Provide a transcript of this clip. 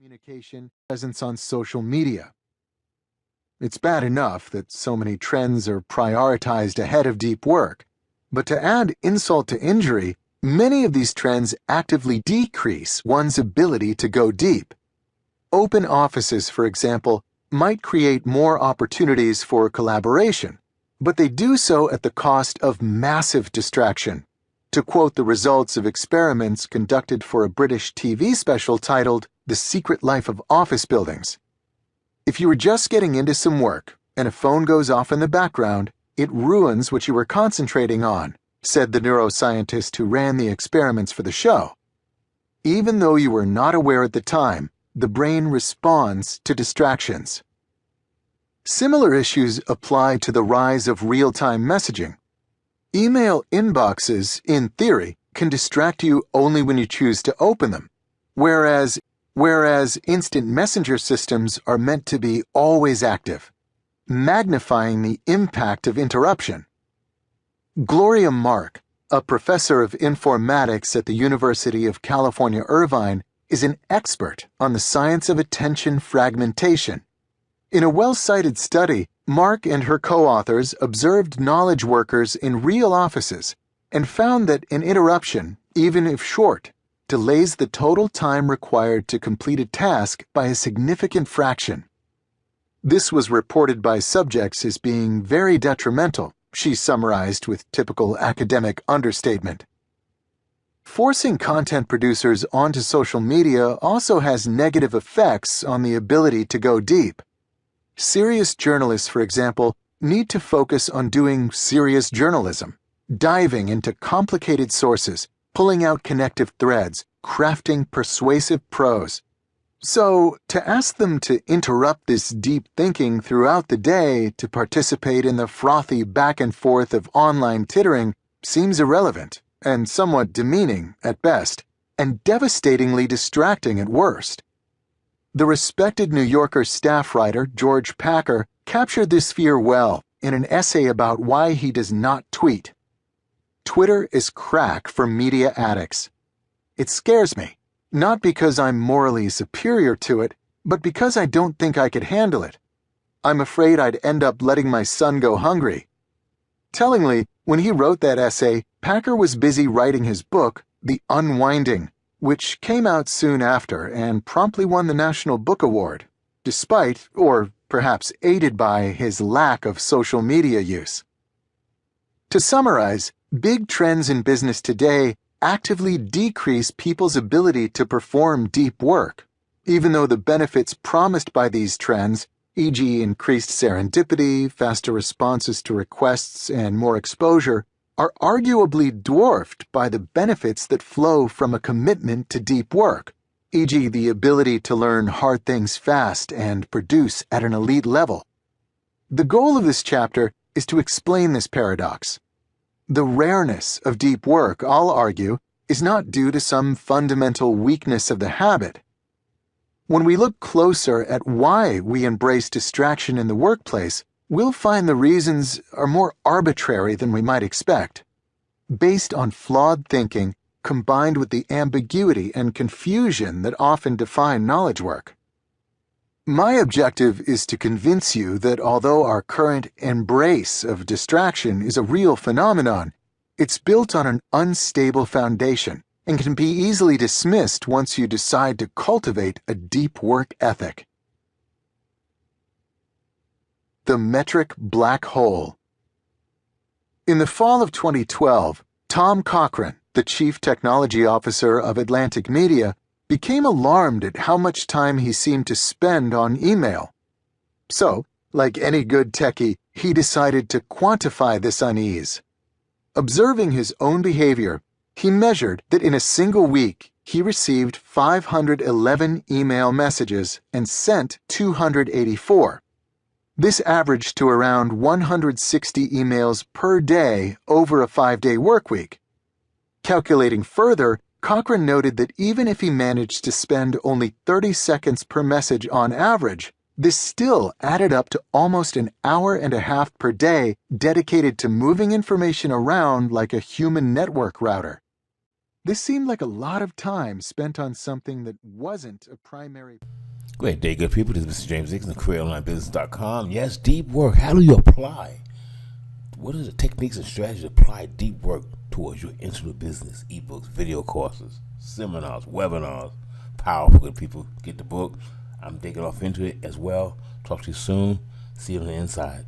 communication presence on social media. It's bad enough that so many trends are prioritized ahead of deep work, but to add insult to injury, many of these trends actively decrease one's ability to go deep. Open offices, for example, might create more opportunities for collaboration, but they do so at the cost of massive distraction. To quote the results of experiments conducted for a British TV special titled The Secret Life of Office Buildings. If you were just getting into some work and a phone goes off in the background, it ruins what you were concentrating on, said the neuroscientist who ran the experiments for the show. Even though you were not aware at the time, the brain responds to distractions. Similar issues apply to the rise of real-time messaging. Email inboxes, in theory, can distract you only when you choose to open them, whereas instant messenger systems are meant to be always active, magnifying the impact of interruption. Gloria Mark, a professor of informatics at the University of California, Irvine, is an expert on the science of attention fragmentation. In a well-cited study, Mark and her co-authors observed knowledge workers in real offices and found that an interruption, even if short, delays the total time required to complete a task by a significant fraction. This was reported by subjects as being very detrimental, she summarized with typical academic understatement. Forcing content producers onto social media also has negative effects on the ability to go deep. Serious journalists, for example, need to focus on doing serious journalism, diving into complicated sources, pulling out connective threads, crafting persuasive prose. So, to ask them to interrupt this deep thinking throughout the day to participate in the frothy back and forth of online tittering seems irrelevant and somewhat demeaning at best, and devastatingly distracting at worst. The respected New Yorker staff writer George Packer captured this fear well in an essay about why he does not tweet. Twitter is crack for media addicts. It scares me, not because I'm morally superior to it, but because I don't think I could handle it. I'm afraid I'd end up letting my son go hungry. Tellingly, when he wrote that essay, Packer was busy writing his book, The Unwinding, which came out soon after and promptly won the National Book Award, despite, or perhaps aided by, his lack of social media use. To summarize, big trends in business today actively decrease people's ability to perform deep work, even though the benefits promised by these trends, e.g. increased serendipity, faster responses to requests, and more exposure, are arguably dwarfed by the benefits that flow from a commitment to deep work, e.g. the ability to learn hard things fast and produce at an elite level. The goal of this chapter is to explain this paradox. The rareness of deep work, I'll argue, is not due to some fundamental weakness of the habit. When we look closer at why we embrace distraction in the workplace, we'll find the reasons are more arbitrary than we might expect, based on flawed thinking combined with the ambiguity and confusion that often define knowledge work. My objective is to convince you that although our current embrace of distraction is a real phenomenon, it's built on an unstable foundation and can be easily dismissed once you decide to cultivate a deep work ethic. The metric black hole. In the fall of 2012, Tom Cochran, the chief technology officer of Atlantic Media, became alarmed at how much time he seemed to spend on email. So, like any good techie, he decided to quantify this unease. Observing his own behavior, he measured that in a single week he received 511 email messages and sent 284. This averaged to around 160 emails per day over a 5-day workweek. Calculating further, Cochran noted that even if he managed to spend only 30 seconds per message on average, this still added up to almost an hour and a half per day dedicated to moving information around like a human network router. This seemed like a lot of time spent on something that wasn't a primary. Great day, good people. This is Mr. James Dixon of CareerOnlineBusiness.com. Yes, deep work. How do you apply? What are the techniques and strategies to apply deep work towards your internet business? Ebooks, video courses, seminars, webinars. Powerful, good people. Get the book. I'm digging off into it as well. Talk to you soon. See you on the inside.